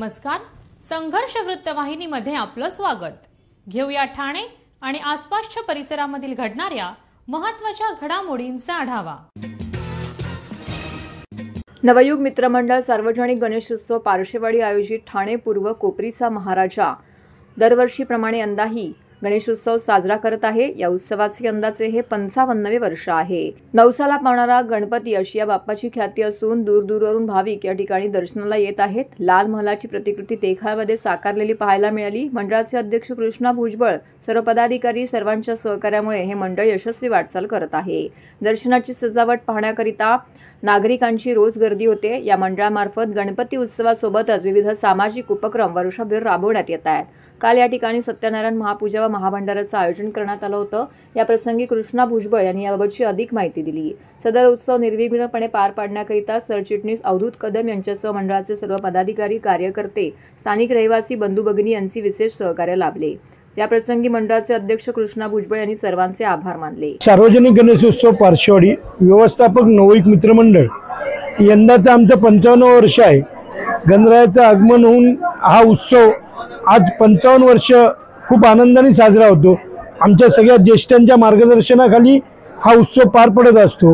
नमस्कार, संघर्ष वृत्तवाहिनीमध्ये आपलं स्वागत। घेऊया ठाणे आणि आसपासच्या परिसरामधील घडणाऱ्या महत्त्वाच्या घडामोडींचा आढावा। नवयुग मित्रमंडळ सार्वजनिक गणेशोत्सव पारशेवाडी आयोजित ठाणे पूर्व कोपरीचा महाराजा दरवर्षीप्रमाणे यंदाही गणेशोत्सव साजरा करत आहे। या उत्सवाचे यंदाचे हे 55वे वर्ष आहे। नवसाला पावणारा गणपती अशी या बाप्पाची ख्याती असून दूरदूरवरून भाविक या ठिकाणी दर्शनाला येत आहेत। लाल महालाची प्रतिकृती देखाव्यामध्ये साकारलेली पाहायला मिळाली। मंडळाचे अध्यक्ष कृष्णा भुजबळ, सर्व पदाधिकारी सर्वांच्या सहकार्यामुळे हे मंडळ यशस्वी वाटचाल करत आहे। दर्शनाची सजावट पाहण्याकरिता नागरिकांची रोज गर्दी होते। या मंडळामार्फत गणपती उत्सवासोबतच विविध सामाजिक उपक्रम वर्षभर राबवण्यात येत आहेत। काल या ठिकाणी सत्यनारायण महापूजा व महाभंडाराचं आयोजन करण्यात आलं होतं। या प्रसंगी कृष्णा भुजबळ यांनी याबाबतची अधिक माहिती दिली। सदर उत्सव निर्विघ्नपणे पार पाडण्याकरिता सरचिटणीस अवधूत कदम यांच्यासह मंडळाचे सर्व पदाधिकारी, कार्यकर्ते, स्थानिक रहिवासी, बंधू भगिनी यांचे विशेष सहकार्य लाभले। या प्रसंगी मंडळाचे अध्यक्ष कृष्णा भुजबळ यांनी सर्वांचे आभार मानले। सार्वजनिक गणेशोत्सव पारशेवाडी व्यवस्थापक नवयुग मित्रमंडळ यंदाचं आमचं 55 वर्ष आहे। गणरायाचं आगमन होऊन हा उत्सव आज 55 वर्ष खूप आनंदाने साजरा होतो। आमच्या सगळ्या ज्येष्ठांच्या मार्गदर्शनाखाली हा उत्सव पार पडत असतो।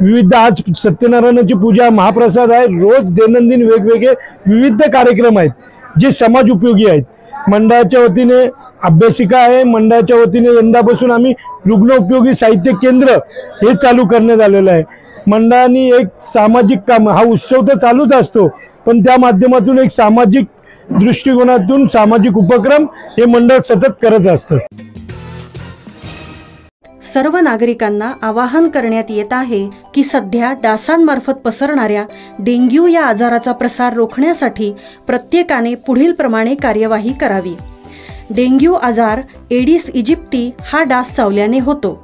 विविध आज सत्यनारायणाची पूजा, महाप्रसाद आहे, रोज दैनंदिन वेगवेगळे विविध कार्यक्रम आहेत जे समाज उपयोगी आहेत। मंडळाच्या वतीने अभ्यासिका आहे। मंडळाच्या वतीने यंदापासून आम्ही रुग्ण उपयोगी साहित्य केंद्र हे चालू करण्यात आलेलं आहे। मंडळाने एक सामाजिक काम, हा उत्सव तर चालूच असतो पण त्या माध्यमातून एक सामाजिक दृष्टिकोनातून सामाजिक उपक्रम हे मंडळ सतत करत असतं। सर्व नागरिकांना आवाहन करण्यात येत आहे की सध्या डासांमार्फत पसरणाऱ्या डेंग्यू या आजाराचा प्रसार रोखण्यासाठी प्रत्येकाने पुढील प्रमाणे कार्यवाही करावी। डेंग्यू आजार एडिस इजिप्ती हा डास चावल्याने होतो।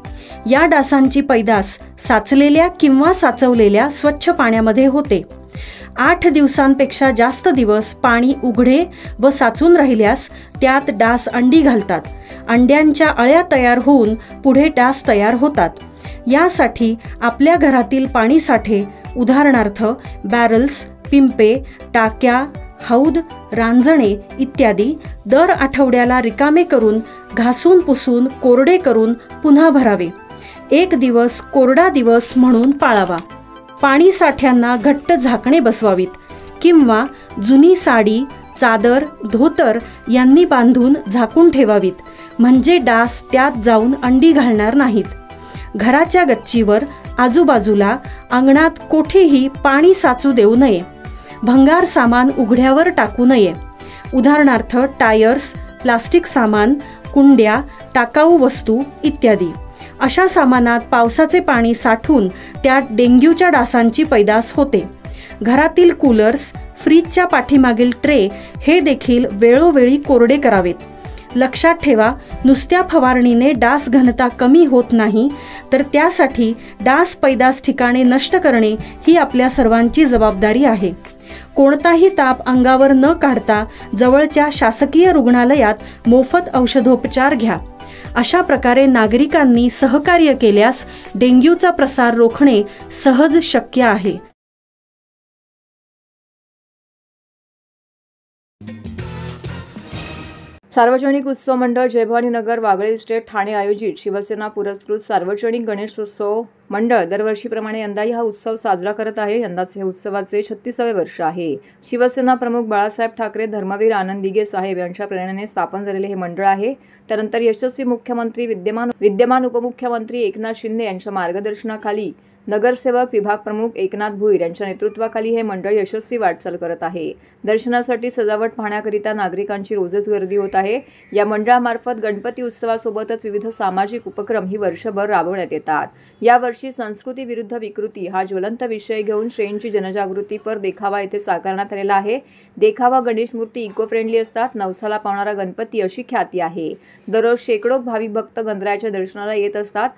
या डासांची पैदास साचलेल्या किंवा साचवलेल्या स्वच्छ पाण्यामध्ये होते। 8 दिवसांपेक्षा जास्त दिवस पाणी उघडे व साचून राहिल्यास त्यात डास अंडी घालतात। अंड्यांच्या अळ्या तयार होऊन पुढे डास तयार होतात। यासाठी आपल्या घरातील पाणीसाठे, उदाहरणार्थ बॅरल्स, पिंपे, टाक्या, हौद, रांजणे इत्यादी दर आठवड्याला रिकामे करून घासून पुसून कोरडे करून पुन्हा भरावे। 1 दिवस कोरडा दिवस म्हणून पाळावा। पाणी साठ्यांना घट्ट झाकणे बसवावीत किंवा जुनी साडी, चादर, धोतर यांनी बांधून झाकून ठेवावीत, म्हणजे डास त्यात जाऊन अंडी घालणार नाहीत। घराच्या गच्चीवर, आजूबाजूला, अंगणात कोठेही पाणी साचू देऊ नये। भंगार सामान उघड्यावर टाकू नये, उदाहरणार्थ टायर्स, प्लास्टिक सामान, कुंड्या, टाकाऊ वस्तू इत्यादी। अशा सामानात पावसाचे पाणी साठून त्यात डेंग्यूच्या डासांची पैदास होते। घरातील कूलर्स, फ्रीजच्या पाठीमागील ट्रे हे देखील वेळोवेळी कोरडे करावेत। लक्षात ठेवा, नुसत्या फवारणीने डास घनता कमी होत नाही, तर त्यासाठी डास पैदास ठिकाणे नष्ट करणे ही आपल्या सर्वांची जबाबदारी आहे। कोणताही ताप अंगावर न काढता जवळच्या शासकीय रुग्णालयात मोफत औषधोपचार घ्या। अशा प्रकारे नागरिकांनी सहकार्य केल्यास डेंग्यूचा प्रसार रोखणे सहज शक्य आहे। सार्वजनिक उत्सव मंडळ जयभवानी नगर वागळे इस्टेट ठाणे आयोजित शिवसेना पुरस्कृत सार्वजनिक गणेशोत्सव मंडळ दरवर्षीप्रमाणे यंदाही हा उत्सव साजरा करत आहे। यंदाचे हे उत्सवाचे 36वे वर्ष आहे। शिवसेना प्रमुख बाळासाहेब ठाकरे, धर्मवीर आनंद दिघे साहेब यांच्या प्रेरणेने स्थापन झालेले हे मंडळ आहे। त्यानंतर यशस्वी मुख्यमंत्री, विद्यमान उपमुख्यमंत्री एकनाथ शिंदे यांच्या मार्गदर्शनाखाली नगरसेवक विभाग प्रमुख एकनाथ भुईर यांच्या नेतृत्वाखाली हे मंडळ यशस्वी वाटचाल करत आहे। दर्शनासाठी सजावट पाहण्याकरिता नागरिकांची रोजच गर्दी होत आहे। या मंडळामार्फत गणपती उत्सवासोबतच विविध सामाजिक उपक्रम ही वर्षभर राबवण्यात येतात। यावर्षी संस्कृती विरुद्ध विकृती हा ज्वलंत विषय घेऊन श्रेणीची जनजागृती पर देखावा येथे साकारण्यात आलेला आहे। देखावा गणेश मूर्ती इको फ्रेंडली असतात। नवसाला पावणारा गणपती अशी ख्याती आहे। दररोज शेकडो भाविक भक्त गणरायाच्या दर्शनाला येत असतात।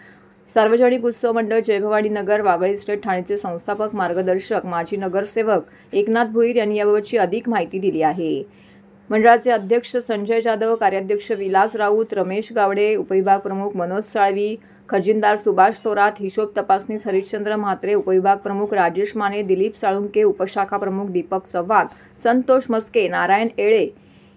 सार्वजनिक उत्सव मंडळ जयभवानी नगर वागळे इस्टेट ठाणेचे संस्थापक, मार्गदर्शक, माजी नगरसेवक एकनाथ भुईर यांनी याबाबतची अधिक माहिती दिली आहे। मंडळाचे अध्यक्ष संजय जाधव, कार्याध्यक्ष विलास राऊत, रमेश गावडे, उपविभाग प्रमुख मनोज साळवी, खजिनदार सुभाष थोरात, हिशोब तपासनीस हरिश्चंद्र म्हात्रे, उपविभाग प्रमुख राजेश माने, दिलीप साळुंके, उपशाखा प्रमुख दीपक चव्हाण, संतोष मस्के, नारायण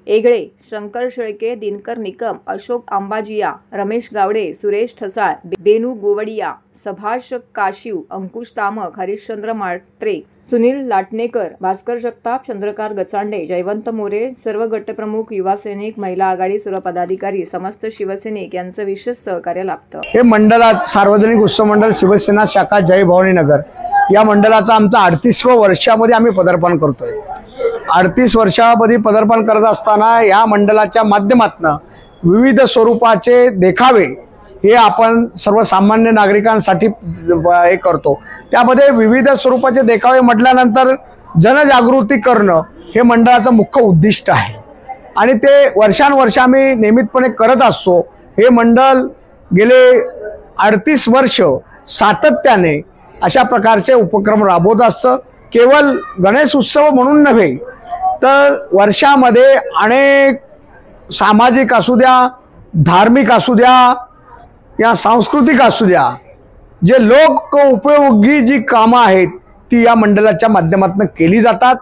एगळे, शंकर शेळके, दिनकर निकम, अशोक अंबाजिया, रमेश गावडे, सुरेश ठसाळ, बेनू गोवडिया, सभाष काशीव, अंकुश तामक, हरिश्चंद्र म्हात्रे, सुनील लाटणेकर, भास्कर जगताप, चंद्रकांत गचांडे, जयवंत मोरे, सर्व गटप्रमुख, युवा सैनिक, महिला आघाडी, सर्व पदाधिकारी, समस्त शिवसैनिक यांचं विशेष सहकार्य लाभतं। हे मंडळात सार्वजनिक उत्सव मंडळ शिवसेना शाखा जय भवानी नगर या मंडळाचं आमचं 38व्या वर्षामध्ये आम्ही पदार्पण करतोय। 38 वर्षामध्ये पदार्पण करत असताना या मंडळाच्या माध्यमातून विविध स्वरूपाचे देखावे हे आपण सर्वसामान्य नागरिकांसाठी हे करतो। त्यामध्ये विविध स्वरूपाचे देखावे म्हटल्यानंतर जनजागृती करणं हे मंडळाचं मुख्य उद्दिष्ट आहे आणि ते वर्षानुवर्ष आम्ही नियमितपणे करत असतो। हे मंडळ गेले 38 वर्ष सातत्याने अशा प्रकारचे उपक्रम राबवत असतं। केवळ गणेश उत्सव म्हणून नव्हे तर वर्षामध्ये अनेक सामाजिक असू द्या, धार्मिक असू द्या या सांस्कृतिक असू द्या, जे लोक उपयोगी जी कामं आहेत ती या मंडळाच्या माध्यमातून केली जातात।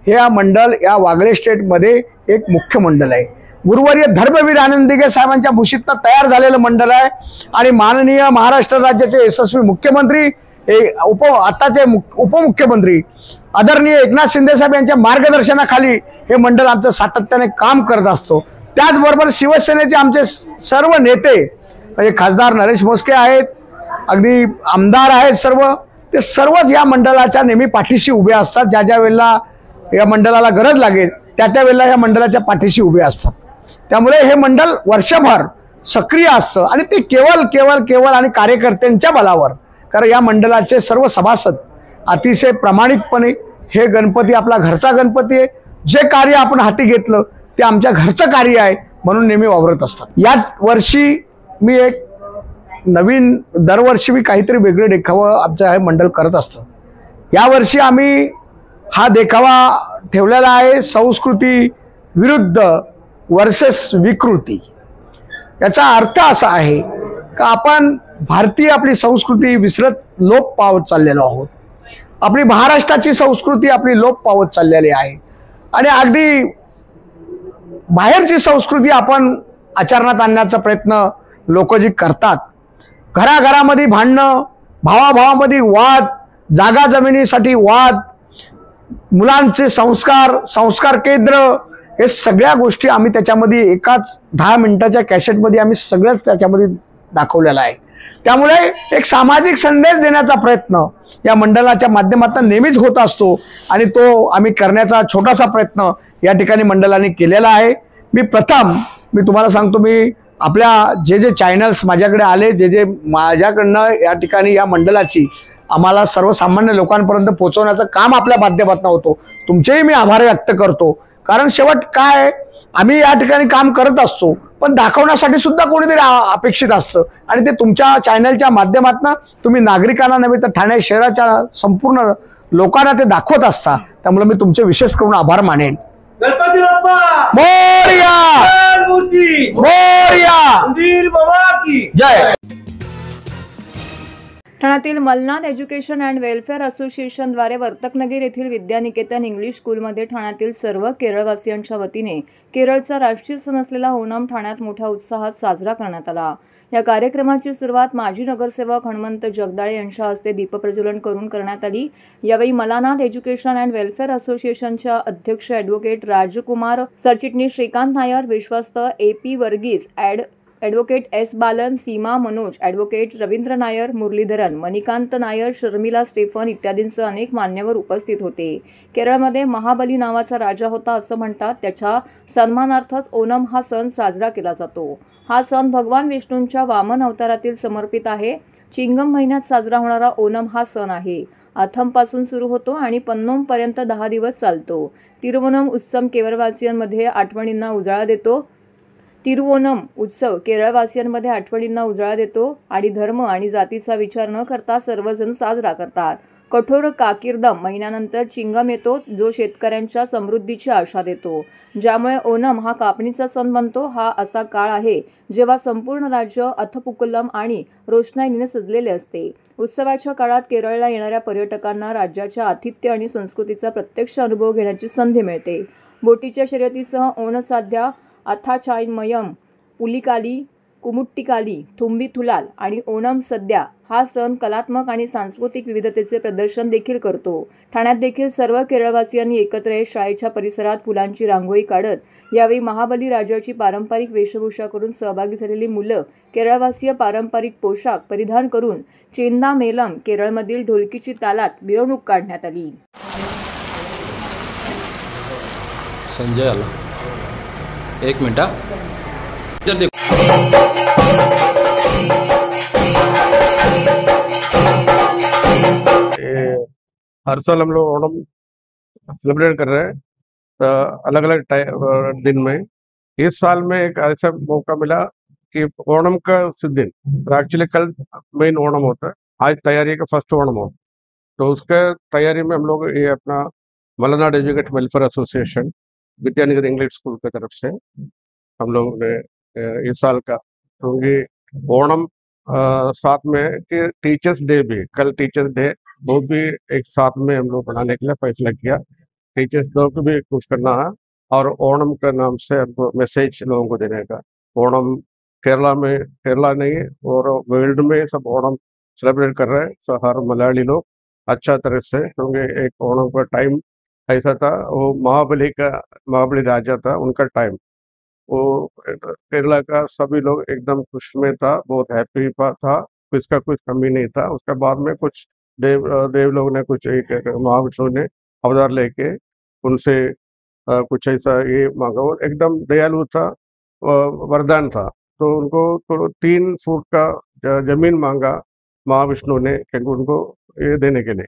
हे मंडळ या वागळे स्टेटमध्ये एक मुख्य मंडळ आहे। गुरुवर्य धर्मवीर आनंद दिघे साहेबांच्या भूषितनं तयार झालेलं मंडळ आहे आणि माननीय महाराष्ट्र राज्याचे यशस्वी मुख्यमंत्री आताचे उपमुख्यमंत्री आदरणीय एकनाथ शिंदे साहेब यांच्या मार्गदर्शनाखाली हे मंडळ आमचं सातत्याने काम करत असतो। त्याचबरोबर शिवसेनेचे आमचे सर्व नेते म्हणजे खासदार नरेश मोस्के आहेत, अगदी आमदार आहेत, ते सर्वच या मंडळाच्या नेहमी पाठीशी उभे असतात। ज्या वेळेला या मंडळाला गरज लागेल त्या वेळेला या मंडळाच्या पाठीशी उभे असतात। त्यामुळे हे मंडळ वर्षभर सक्रिय असतं आणि ते केवळ आणि कार्यकर्त्यांच्या बलावर, कारण या मंडळाचे सर्व सभासद अतिशय प्रामाणिकपणे हे गणपती आपला घरचा गणपती आहे, जे कार्य आपण हाती घेतलं ते आमच्या घरचं कार्य आहे म्हणून नेहमी वावरत असतात। या वर्षी मी एक नवीन दरवर्षी मी काहीतरी वेगळे देखावा आमचं हे मंडळ करत असतं। यावर्षी आम्ही हा देखावा ठेवलेला आहे संस्कृती विरुद्ध वर्सेस विकृती। याचा अर्थ असा आहे की आपण भारतीय आपली संस्कृती विसरत लोप पावत चाललेलो आहोत। आपली महाराष्ट्राची संस्कृती आपली लोप पावत चाललेली आहे आणि अगदी बाहेरची संस्कृती आपण आचरणात आणण्याचा प्रयत्न लोक जी करतात। घराघरामध्ये भांडणं, भावाभावामध्ये वाद, जागा जमिनीसाठी वाद, मुलांचे संस्कार केंद्र, हे सगळ्या गोष्टी आम्ही त्याच्यामध्ये एकाच 10 मिनिटाच्या कॅसेटमध्ये आम्ही सगळंच त्याच्यामध्ये दाखवलेलं आहे। त्यामुळे एक सामाजिक संदेश देण्याचा प्रयत्न या मंडळाच्या माध्यमातून नेहमीच होत असतो आणि तो आम्ही करण्याचा छोटासा प्रयत्न या ठिकाणी मंडळाने केलेला आहे। मी तुम्हाला सांगतो, मी आपल्या जे चॅनल्स माझ्याकडे आले, जे माझ्याकडनं या ठिकाणी या मंडळाची आम्हाला सर्वसामान्य लोकांपर्यंत पोहोचवण्याचं काम आपल्या माध्यमातून होतो, तुमचेही मी आभार व्यक्त करतो। कारण शेवट काय, आम्ही या ठिकाणी काम करत असतो पण दाखवण्यासाठी सुद्धा कोणीतरी अपेक्षित असतं आणि ते तुमच्या चॅनलच्या माध्यमातून तुम्ही नागरिकांना नव्हे तर ठाणे शहराच्या संपूर्ण लोकांना ते दाखवत असता। त्यामुळे मी तुमचे विशेष करून आभार मानेन। गणपती बाप्पा मोरया, मूर्ती मोरया, मंदिर बाबा की जय। ठाण्यातील मलनाथ एज्युकेशन अँड वेलफेअर असोसिएशनद्वारे वर्तकनगर येथील विद्यानिकेतन इंग्लिश स्कूलमध्ये ठाण्यातील सर्व केरळवासियांच्या वतीने केरळचा राष्ट्रीय सण असलेला ओणम ठाण्यात मोठ्या उत्साहात साजरा करण्यात आला। या कार्यक्रमाची सुरुवात माजी नगरसेवक हनुमंत जगदाळे यांच्या हस्ते दीपप्रज्वलन करून करण्यात आली। यावेळी मलनाथ एज्युकेशन अँड वेलफेअर असोसिएशनच्या अध्यक्ष ॲडव्होकेट राजकुमार, सरचिटणीस श्रीकांत नायर, विश्वस्त AP Varghese, advocate S Balan, Seema Manoj, advocate Ravindra Nair, Muralidharan, Manikant Nair, Sharmila Stephen इत्यादींसह अनेक मान्यवर उपस्थित होते। केरळमध्ये महाबली नावाचा राजा होता असं म्हणतात, त्याच्या सन्मानार्थच ओणम हा सण साजरा केला जातो। हा सण भगवान विष्णूंच्या वामन अवतारातील समर्पित आहे। चिंगम महिन्यात साजरा होणारा ओणम हा सण आहे। आथमपासून सुरू होतो आणि पन्नोमपर्यंत 10 दिवस चालतो। तिरुवोणम उत्सव केरळवासियांमध्ये आठवणींना उजाळा देतो। तिरुवोणम उत्सव केरळवासियांमध्ये आठवणींना उजाळा देतो आणि धर्म आणि जातीचा विचार न करता सर्वजण साजरा करतात। कठोर काकीर्दम महिन्यानंतर चिंगम येतो, जो शेतकऱ्यांच्या समृद्धीची आशा देतो. ज्यामुळे ओणम हा कापणीचा सण बनतो. हा असा काळ आहे जेव्हा संपूर्ण राज्य अथपुकलम आणि रोषणाईने सजलेले असते. उत्सवाच्या काळात केरळला येणाऱ्या पर्यटकांना राज्याच्या आतिथ्य आणि संस्कृतीचा प्रत्यक्ष अनुभव घेण्याची संधी मिळते. बोटीच्या शर्यतीसह ओणसाद्या, अथाचायमयम, पुलिकाली, कुमुट्टिकाली, थुंबी थुलाल आणि ओणम सद्या हा सण कलात्मक आणि सांस्कृतिक विविधतेचे प्रदर्शन देखील करतो. ठाण्यात देखील सर्व केरळवासियांनी एकत्र येत शाळेच्या परिसरात फुलांची रांगोळी काढत यावेळी महाबली राजाची पारंपरिक वेशभूषा करून सहभागी झालेली मुलं केरळवासीय पारंपरिक पोशाख परिधान करून चेन्नामेलम केरळमधील ढोलकीची तालात मिरवणूक काढण्यात आली. संजय आला, एक मिनट हा. इधर देखो. हर साल हम लोग ओणम सेलिब्रेट कर रहे हैं, तो अलग अलग दिन में. इस साल में एक ऐसा मौका मिला कि ओणम का दिन, एक्चुअली कल मेन ओणम होता है, आज तैयारी का फर्स्ट ओणम होता है. तो उसके तैयारी में हम लोग ये अपना Malnad educate welfare association Vidyanagar English school की तरफ से हम लोग ने इस साल का, क्योंकि ओणम साथ में कि टीचर्स डे भी, कल टीचर्स डे, वो भी एक साथ में हम लोग बनाने के लिए फैसला किया. टीचर्स लोग को भी खुश करना है और ओणम के नाम से हमको मैसेज लोगों को देने का. ओणम केरला नहीं और वर्ल्ड में सब ओणम सेलिब्रेट कर रहे हैं. तो हर मलयाली लोग अच्छा तरह से, क्योंकि एक ओणम का टाइम ऐसा था, वो महाबली राजा था, उनका टाइम, वो केरला का सभी लोग एकदम खुश में था, बहुत हैप्पी था, इसका कुछ कमी नहीं था. उसके बाद में कुछ देव लोग ने कुछ एक महाविष्णु ने अवतार लेके उनसे कुछ ऐसा ये मांगा, वो एकदम दयालु था, वरदान था. तो उनको तो 3 फुट का जमीन मांगा महाविष्णु ने, क्योंकि उनको ये देने के लिए.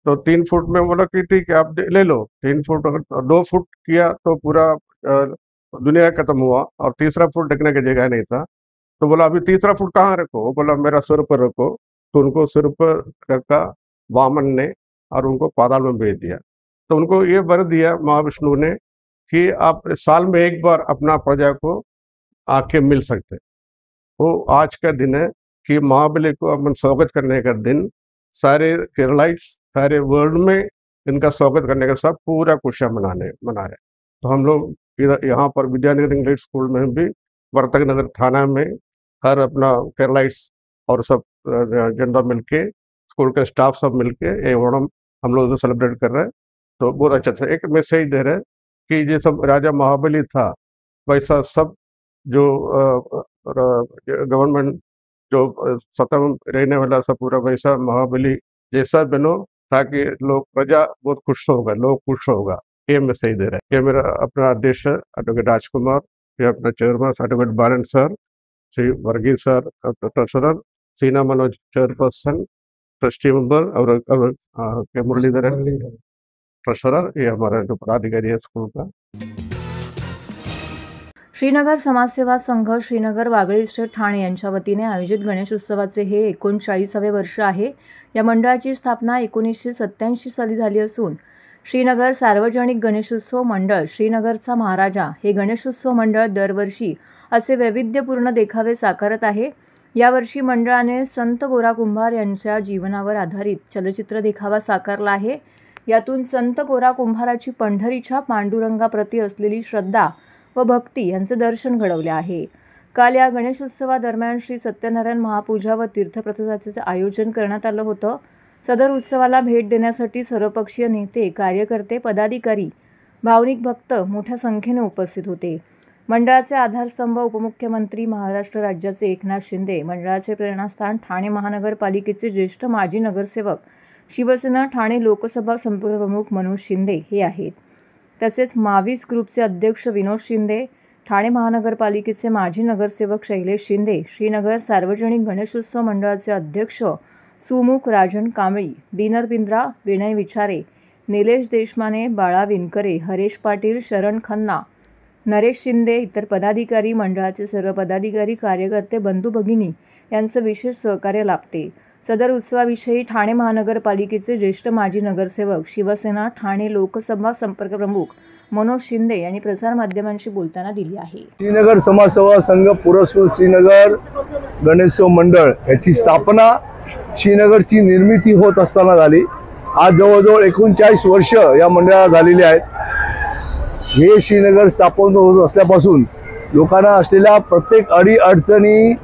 तो 3 फुट में बोला कि ठीक है आप ले लो. 3 फुट, अगर 2 फुट किया तो पूरा दुनिया खत्म हुआ, और तीसरा फुट रखने की जगह नहीं था. तो बोला अभी तीसरा फुट कहाँ रखो? वो बोला मेरा सिर पर रखो. तो उनको सिर पर रखा वामन ने, और उनको पाताल में भेज दिया. तो उनको ये वर दिया महाविष्णु ने कि आप साल में एक बार अपना प्रजा को आके मिल सकते. वो आज का दिन है कि महाबली को अपन स्वागत करने का दिन. सारे केरलाइट्स, सारे वर्ल्ड में इनका स्वागत करने का सब पूरा खुशियाँ मना रहे. तो हम लोग यहाँ पर विद्यानगर इंग्लिश स्कूल में भी, वर्तक नगर थाना में, हर अपना केरलाइट्स और सब जनता मिलके, स्कूल के स्टाफ सब मिलके ये ओणम हम लोग सेलिब्रेट कर रहे हैं. तो बहुत अच्छा था. एक मैसेज दे रहे हैं कि ये सब राजा महाबली था, वैसा सब जो गवर्नमेंट जो सत्ता में रहने वाला सब पूरा वैसा महाबली जैसा बनो, ताकि लोग प्रजा बहुत खुश होगा, लोग खुश होगा. ये मैसेज दे रहे हैं. ये मेरा अपना अध्यक्ष एडवोकेट राजकुमार, ये अपना chairman advocate Balan sir, Shri Varghese sir treasurer, Seena Manoj chairperson, trustee member और के मुरलीधरन ट्रेजरर. ये हमारा जो पदाधिकारी है स्कूल का. श्रीनगर समाजसेवा संघ श्रीनगर वागळे इस्टेट ठाणे यांच्या वतीने आयोजित गणेश उत्सवाचे हे 39वे वर्ष आहे. या मंडळाची स्थापना 1987 साली झाली असून श्रीनगर सार्वजनिक गणेशोत्सव मंडळ, श्रीनगरचा महाराजा हे गणेशोत्सव मंडळ दरवर्षी असे वैविध्यपूर्ण देखावे साकारत आहे. यावर्षी मंडळाने संत गोरा कुंभार यांच्या जीवनावर आधारित चलचित्र देखावा साकारला आहे. यातून संत गोरा कुंभाराची पंढरीच्या पांडुरंगाप्रती असलेली श्रद्धा व भक्ती यांचे दर्शन घडवले आहे. काल या गणेशोत्सवादरम्यान श्री सत्यनारायण महापूजा व तीर्थप्रसादाचे आयोजन करण्यात आलं होतं. सदर उत्सवाला भेट देण्यासाठी सर्वपक्षीय नेते, कार्यकर्ते, पदाधिकारी, भावनिक भक्त मोठ्या संख्येने उपस्थित होते. मंडळाचे आधारस्तंभ उपमुख्यमंत्री महाराष्ट्र राज्याचे एकनाथ शिंदे, मंडळाचे प्रेरणास्थान ठाणे महानगरपालिकेचे ज्येष्ठ माजी नगरसेवक, शिवसेना ठाणे लोकसभा संपर्कप्रमुख मनोज शिंदे हे आहेत. तसेच माविस ग्रुपचे अध्यक्ष विनोद शिंदे, ठाणे महानगरपालिकेचे माजी नगरसेवक शैलेश शिंदे, श्रीनगर सार्वजनिक गणेशोत्सव मंडळाचे अध्यक्ष सुमुख राजन कांबळी, बिनर पिंद्रा, विनय विचारे, निलेश देशमाने, बाळा विनकरे, हरेश पाटील, शरण खन्ना, नरेश शिंदे, इतर पदाधिकारी, मंडळाचे सर्व पदाधिकारी, कार्यकर्ते, बंधू भगिनी यांचं विशेष सहकार्य लाभते. सदर उत्सवाविषयी ठाणे महानगरपालिकेचे ज्येष्ठ माजी नगरसेवक, शिवसेना ठाणे लोकसभा संपर्क प्रमुख मनोज शिंदे यांनी प्रसारमाध्यमांशी बोलताना दिली आहे. श्रीनगर समाजसेवा संघ पुरस्कृत श्रीनगर गणेशोत्सव मंडळ याची स्थापना श्रीनगरची निर्मिती होत असताना झाली. आज जवळजवळ 39 वर्ष या मंडळाला झालेली आहेत. हे श्रीनगर स्थापन होत असल्यापासून लोकांना असलेल्या प्रत्येक अडीअडचणी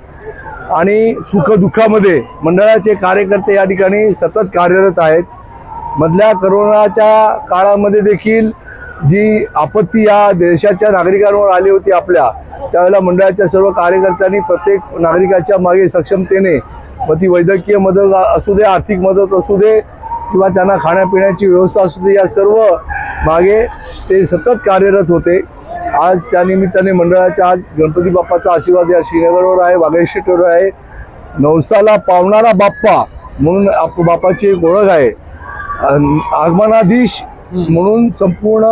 आणि सुखदुःखामध्ये मंडळाचे कार्यकर्ते या ठिकाणी सतत कार्यरत आहेत. मधल्या कोरोनाच्या काळामध्ये देखील जी आपत्ती या देशाच्या नागरिकांवर आली होती आपल्या, त्यावेळेला मंडळाच्या सर्व कार्यकर्त्यांनी प्रत्येक नागरिकाच्या मागे सक्षमतेने, मग ती वैद्यकीय मदत असू दे, आर्थिक मदत असू दे किंवा त्यांना खाण्यापिण्याची व्यवस्था असू दे, या सर्व मागे ते सतत कार्यरत होते. आज त्यानिमित्ताने मंडळाच्या आज गणपती बाप्पाचा आशीर्वाद या श्रीनगरवर आहे, वाघळी स्ट्रीटवर आहे. नवसाला पावणारा बाप्पा म्हणून बाप्पाची एक ओळख आहे. आगमनाधीश म्हणून संपूर्ण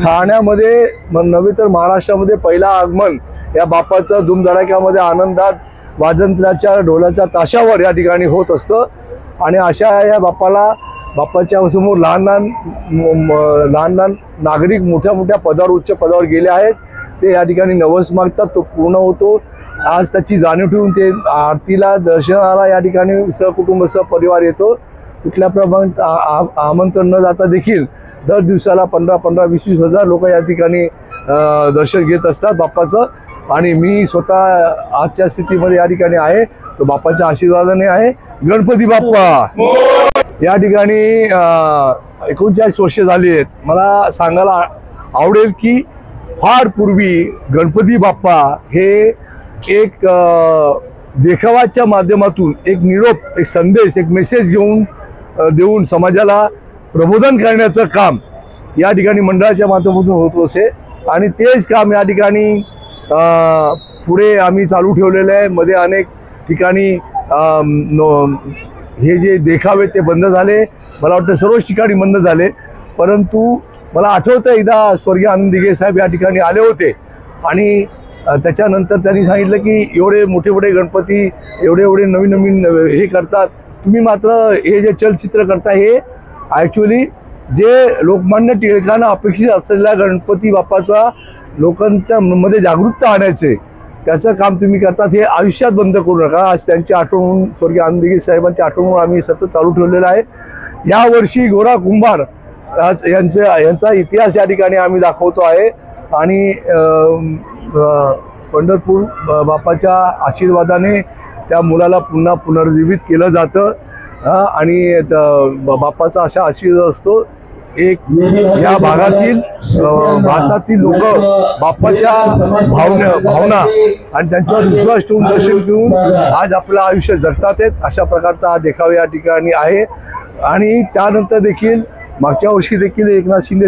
ठाण्यामध्ये नव्हे तर महाराष्ट्रामध्ये पहिला आगमन या बाप्पाचं धूमधडाक्यामध्ये आनंदात वाजंत्र्याच्या ढोलाच्या ताशावर या ठिकाणी होत असतं. आणि अशा या बाप्पाच्या समोर लहान लहान नागरिक मोठ्या पदावर, उच्च पदावर गेले आहेत. ते या ठिकाणी नवस मागतात, तो पूर्ण होतो. आज त्याची जाणीव ठेवून ते आरतीला, दर्शनाला या ठिकाणी सहकुटुंब सहपरिवार येतो. कुठल्या प्रमाणात आमंत्रण न जाता देखील दर दिवसाला 15-20 हजार लोक या ठिकाणी दर्शन घेत असतात बाप्पाचं. आणि मी स्वतः आजच्या स्थितीमध्ये या ठिकाणी आहे, तो बाप्पाच्या आशीर्वादाने आहे. गणपती बाप्पा या ठिकाणी 39 वर्ष झाली आहेत. मला सांगायला आवडेल की फार पूर्वी गणपती बाप्पा हे एक देखावाच्या माध्यमातून एक निरोप, एक संदेश, एक मेसेज देऊन समाजाला प्रबोधन करण्याचं काम या ठिकाणी मंडळाच्या माध्यमातून होत असे. आणि तेच काम या ठिकाणी पुढे आम्ही चालू ठेवलेलं आहे. मध्ये अनेक ठिकाणी हे जे देखावे ते बंद झाले, मला वाटतं सर्वच ठिकाणी बंद झाले. परंतु मला आठवतं एकदा स्वर्गीय आनंद दिघे साहेब या ठिकाणी आले होते आणि त्याच्यानंतर त्यांनी सांगितलं की एवढे मोठे गणपती एवढे नवीन हे करतात, तुम्ही मात्र हे जे चलचित्र करता हे ॲक्च्युली जे लोकमान्य टिळकांना अपेक्षित असलेल्या गणपती बाप्पाचा लोकांच्या मध्ये जागरूकता आणायचे त्याचं काम तुम्ही करतात, हे आयुष्यात बंद करू नका. आज त्यांची आठवण म्हणून, स्वर्गीय आनंद दिघे साहेबांची आठवण म्हणून आम्ही सतत चालू ठेवलेलं आहे. यावर्षी गोरा कुंभार यांचा इतिहास या ठिकाणी आम्ही दाखवतो आहे. आणि पंढरपूर बाप्पाच्या आशीर्वादाने त्या मुलाला पुन्हा पुनर्जीवित केलं जातं. आणि बाप्पाचा असा आशीर्वाद असतो. एक या भागातील भारतातील लोक बाप्पाच्या भावना आणि त्यांच्यावर विश्वास ठेवून दर्शन घेऊन आज आपलं आयुष्य जगतात आहेत. अशा प्रकारचा हा देखावा या ठिकाणी आहे. आणि त्यानंतर देखील मागच्या वर्षी देखील एकनाथ शिंदे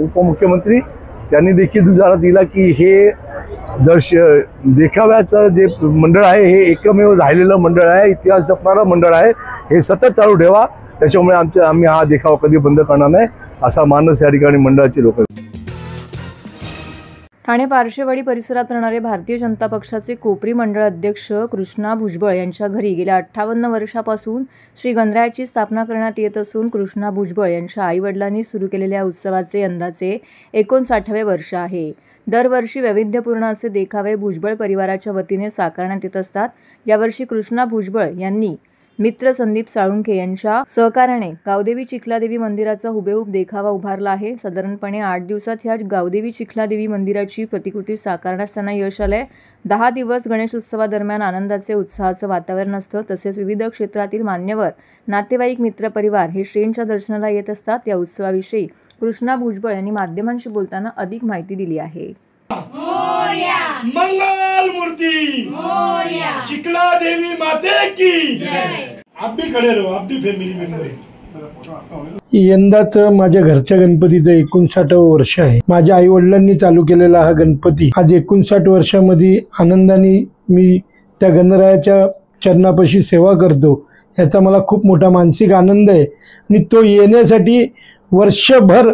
उपमुख्यमंत्री त्यांनी देखील दुजारा दिला की हे देखाव्याचं जे मंडळ आहे हे एकमेव राहिलेलं मंडळ आहे, इतिहास जपणारं मंडळ आहे. हे सतत चालू ठेवा, त्याच्यामुळे आम्ही हा देखावा कधी बंद करणार नाही असा मानस या ठिकाणी मंडळाचे लोक. ठाणे पारशेवाडी परिसरात राहणारे भारतीय जनता पक्षाचे कोपरी मंडळ अध्यक्ष कृष्णा भुजबळ यांच्या घरी गेल्या 58 वर्षापासून श्री गणरायाची स्थापना करण्यात येत असून कृष्णा भुजबळ यांच्या आईवडिलांनी सुरू केलेल्या उत्सवाचे यंदाचे 59वे वर्ष आहे. दरवर्षी वैविध्यपूर्ण असे देखावे भुजबळ परिवाराच्या वतीने साकारण्यात येत असतात. यावर्षी कृष्णा भुजबळ यांनी मित्र संदीप साळुंखे यांच्या सहकार्याने गावदेवी चिखलादेवी मंदिराचा हुबेहूब देखावा उभारला आहे. साधारणपणे 8 दिवसात ह्या गावदेवी चिखलादेवी मंदिराची प्रतिकृती साकारण्यास त्यांना यश आलंय. 10 दिवस गणेश उत्सवादरम्यान आनंदाचे, उत्साहाचं वातावरण असतं. तसेच विविध क्षेत्रातील मान्यवर, नातेवाईक, मित्रपरिवार हे श्रींच्या दर्शनाला येत असतात. या उत्सवाविषयी कृष्णा भुजबळ यांनी माध्यमांशी बोलताना अधिक माहिती दिली आहे. मंगल मूर्ति चिखला देवी माते की आप भी खड़े रहो, आप भी फैमिली मेंबर. यंदाच माझ्या घरच्या गणपतीचं 59वं वर्ष आहे. माझ्या आई वडिलांनी चालू केलेला हा गणपती आज 59 वर्षामध्ये आनंदाने मी त्या गणरायाच्या चरणापाशी सेवा करतो. याचा मला खूप मोठा मानसिक आनंद आहे. आणि तो येण्यासाठी वर्षभर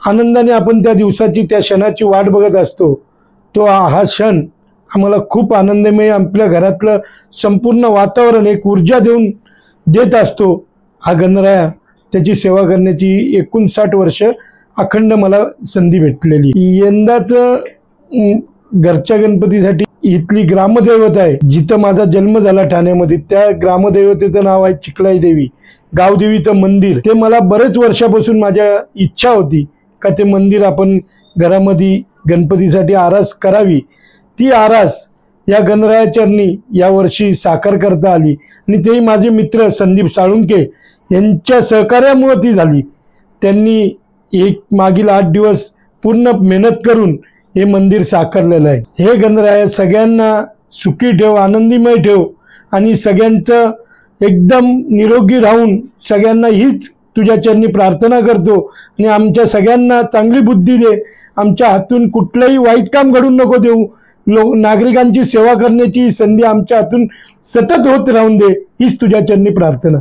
आनंदाने आपण त्या दिवसाची, त्या क्षणाची वाट बघत असतो. तो हा क्षण आम्हाला खूप आनंदमय, आपल्या घरातलं संपूर्ण वातावरण एक ऊर्जा देऊन देत असतो. हा गणराया त्याची सेवा करण्याची 59 वर्ष अखंड मला संधी भेटलेली. यंदाच घरच्या गणपतीसाठी इथली ग्रामदैवत आहे, जिथं माझा जन्म झाला ठाण्यामध्ये, त्या ग्रामदैवतेचं नाव आहे चिखलाई देवी, गावदेवीचं मंदिर. ते मला बरेच वर्षापासून माझ्या इच्छा होती का ते मंदिर आपण घरामध्ये गणपतीसाठी आरास करावी. ती आरास या गणराया चरणी यावर्षी साकार करता आली आणि तेही माझे मित्र संदीप साळुंके यांच्या सहकार्यामुळे ती झाली. त्यांनी मागील 8 दिवस पूर्ण मेहनत करून हे मंदिर साकारलेलं आहे. हे गणराया सगळ्यांना सुखी ठेव, आनंदीमय ठेव आणि सगळ्यांचं एकदम निरोगी राहून सगळ्यांना हीच तुझ्या चरणी प्रार्थना करतो. आणि आमच्या सगळ्यांना चांगली बुद्धी दे, आमच्या हातून कुठलंही वाईट काम घडून नको देऊ. नागरिकांची सेवा करण्याची संधी आमच्या हातून सतत होत राहून दे, हीच तुझ्या चरणी प्रार्थना.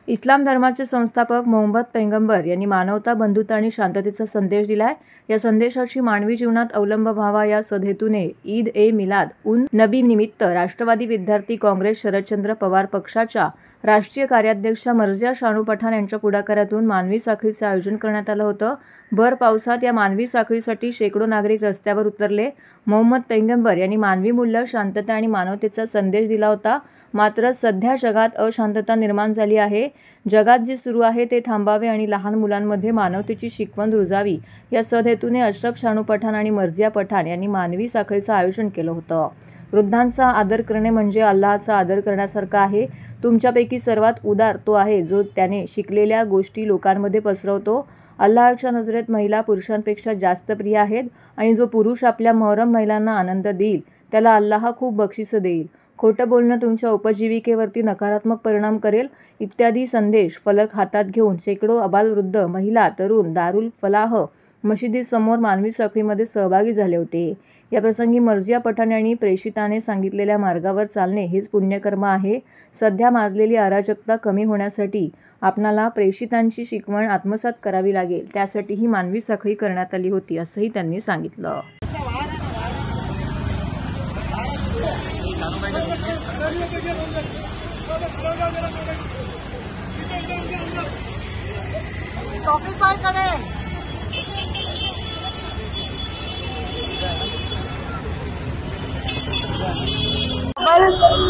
इस्लाम धर्माचे संस्थापक मोहम्मद पैगंबर यांनी मानवता, बंधुता आणि शांततेचा संदेश दिलाय. या संदेशाची मानवी जीवनात अवलंब व्हावा या सदहेतूने ईद ए मिलाद उन नबी निमित्त राष्ट्रवादी विद्यार्थी काँग्रेस शरदचंद्र पवार पक्षाच्या राष्ट्रीय कार्याध्यक्षा मर्जिया शानू पठाण यांच्या पुढाकारातून मानवी साखळीचे आयोजन करण्यात आलं होतं. भर पावसात या मानवी साखळीसाठी शेकडो नागरिक रस्त्यावर उतरले. मोहम्मद पैगंबर यांनी मानवी मूल्य, शांतता आणि मानवतेचा संदेश दिला होता. मात्र सध्या जगात अशांतता निर्माण झाली आहे. जगात जे सुरू आहे ते थांबावे आणि लहान मुलांमध्ये मानवतेची शिकवण रुजावी या सदहेतूने अशरफ शानू पठाण आणि मर्जिया पठाण यांनी मानवी साखळीचं आयोजन केलं होतं. वृद्धांचा आदर करणे म्हणजे अल्लाहचा आदर करण्यासारखं आहे. तुमच्यापैकी सर्वात उदार तो आहे जो त्याने शिकलेल्या गोष्टी लोकांमध्ये पसरवतो. अल्लाहच्या नजरेत महिला पुरुषांपेक्षा जास्त प्रिय आहेत आणि जो पुरुष आपल्या महरम महिलांना आनंद देईल त्याला अल्लाह खूप बक्षिसं देईल. खोटं बोलणं तुमच्या उपजीविकेवरती नकारात्मक परिणाम करेल इत्यादी संदेश फलक हातात घेऊन शेकडो अबालवृद्ध, महिला, तरुण दारुल फलाह मशिदीसमोर मानवी साखळीमध्ये सहभागी झाले होते. या प्रसंगी मर्जिया पठाण यांनी प्रेषिताने सांगितलेल्या मार्गावर चालणे हेच पुण्यकर्म आहे. सध्या माजलेली अराजकता कमी होण्यासाठी आपणाला प्रेषितांची शिकवण आत्मसात करावी लागेल. त्यासाठी ही मानवी साखळी करण्यात आली होती असंही त्यांनी सांगितलं. कल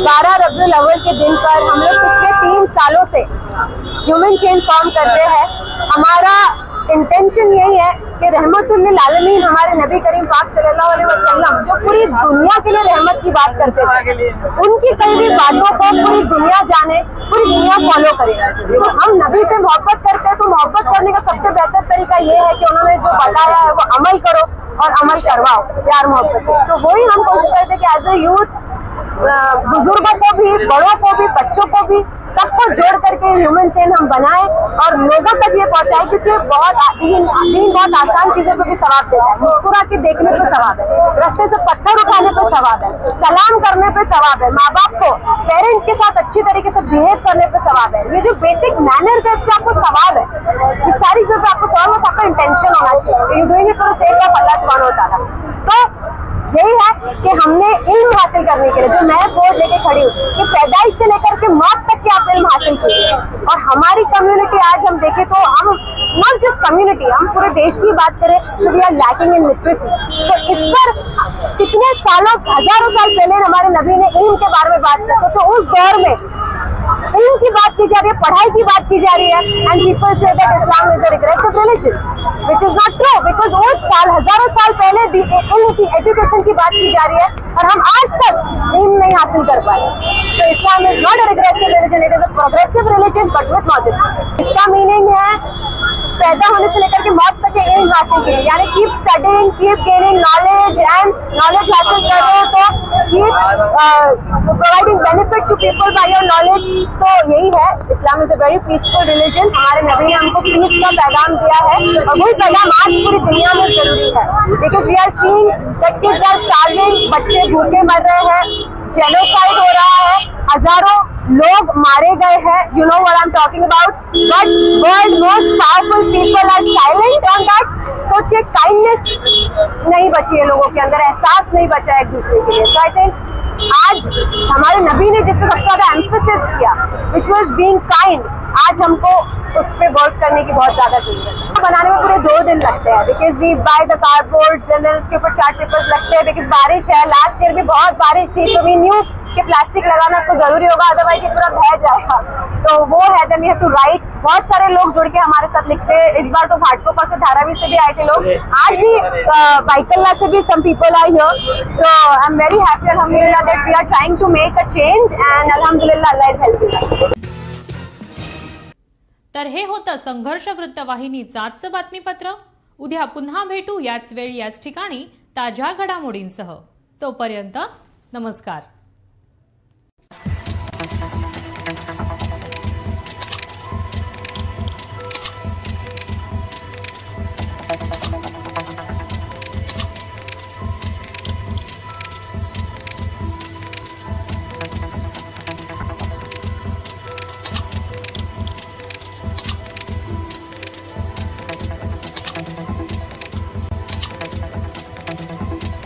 12 रबीउल अव्वल के दिन पर हम लोग पिछले 3 सालों से ह्यूमन चेन फॉर्म करते हैं. हमारा इंटेंशन यही है कि रहमतुल लिल आलमीन हमारे नबी करीम पाक सल्लल्लाहु अलैहि वसल्लम जो पूरी दुनिया के लिए रहमत की बात करते थे, उनकी कई भी बातों को पूरी दुनिया जाने, पूरी दुनिया फॉलो करे. तो हम नबी से मोहब्बत करते हैं, तो मोहब्बत करने का सबसे बेहतर तरीका ये है कि उन्होंने जो बताया है वो अमल करो और अमल करवाओ प्यार मोहब्बत से. तो वही हम कोशिश करते हैं कि एज ए यूथ बुजुर्गों को भी, बड़ों को भी, बच्चों को भी, सबको जोड़ करके ह्यूमन चेन हम बनाएं और लोगों तक ये पहुंचाएं. क्योंकि दीन बहुत आसान चीजों पे भी सवाब देता है. मुस्कुरा के देखने पे सवाब है, रास्ते से पत्थर उठाने पे सवाब है, सलाम करने पे सवाब है, माँ बाप को, पेरेंट्स के साथ अच्छी तरीके से बिहेव करने पे सवाब है. ये जो बेसिक मैनर है इससे आपको सवाब है. इस सारी चीजों पे आपको सवाब, आपका इंटेंशन होना चाहिए. You doing it for the sake of Allah सुब्हानहू व तआला. तो यही है कि हमने इल्म हासिल करने के लिए जो मैं बोर्ड लेके खड़ी हूँ कि पैदाइश से लेकर के मौत तक के आप इल्म हासिल कीजिए. और हमारी कम्युनिटी आज हम देखें तो हम नॉट जस्ट कम्युनिटी, हम पूरे देश की बात करें तो we are lacking in literacy. तो इस पर कितने सालों, हजारों साल पहले हमारे नबी ने इल्म के बारे में बात की. तो उस दौर में इल्म की बात की जा रही है, पढ़ाई की बात की जा रही है. And people say that Islam is a regressive religion, which is not true. Because उस साल, हजारों साल पहले इल्म की, एजुकेशन की बात की जा रही है और हम आज तक इल्म नहीं हासिल कर पाए. तो Islam is not a regressive religion, it is a progressive religion but with modesty. इसका मीनिंग है पैदा होने से लेकर के मौत तक के इल्म हासिल कीजिए. यानी keep studying, keep gaining knowledge and knowledge हासिल कर रहे हो तो keep providing benefit to people by your knowledge. तो यही है, Islam is a very peaceful religion. हमारे नबी ने हमको पीस का पैगाम दिया है और वही पैगाम आज पूरी दुनिया में जरूरी है. Because we are seeing that kids are starving, बच्चे भूखे मर रहे हैं, जेनोसाइड हो रहा है, हजारों लोग मारे गए हैं. You know what I am talking about. But world most powerful people are silent on that. सोचिए, काइंडनेस नहीं बची है लोगों के अंदर, एहसास नहीं बचा है एक दूसरे के लिए. सो आई थिंक आज हमारे नबी ने जिस पर सबसे ज्यादा एम्फेसिस किया, विच वॉज बीइंग काइंड, आज हमको उस पर वर्क करने की बहुत ज्यादा जरूरत है। बनाने में पूरे 2 दिन लगते हैं, because we buy the cardboard and then उसके ऊपर चार्ट पेपर्स लगते हैं, बिकॉज बारिश है, लास्ट ईयर भी बहुत बारिश थी, तो वी न्यू कि प्लास्टिक लगाना तो जरूरी होगा, अदरवाइज ये पूरा बह जाएगा। तो वो है, then we have to write. बहुत सारे लोग जुड़ के हमारे साथ लिखते हैं। इस बार तो घाटकोपर से, धारावी से भी आए थे लोग, आज भी बाइकल्ला से भी some people are here. So I am very happy अल्हम्दुलिल्लाह that we are trying to make a change and अल्हम्दुलिल्लाह अल्लाह इज हेल्पिंग अस। तर हे होतं संघर्ष वृत्तवाहिनीचं आजचं बातमीपत्र। उद्या पुन्हा भेटू याच वेळी याच ठिकाणी ताज्या घडामोडींसह। तोपर्यंत नमस्कार।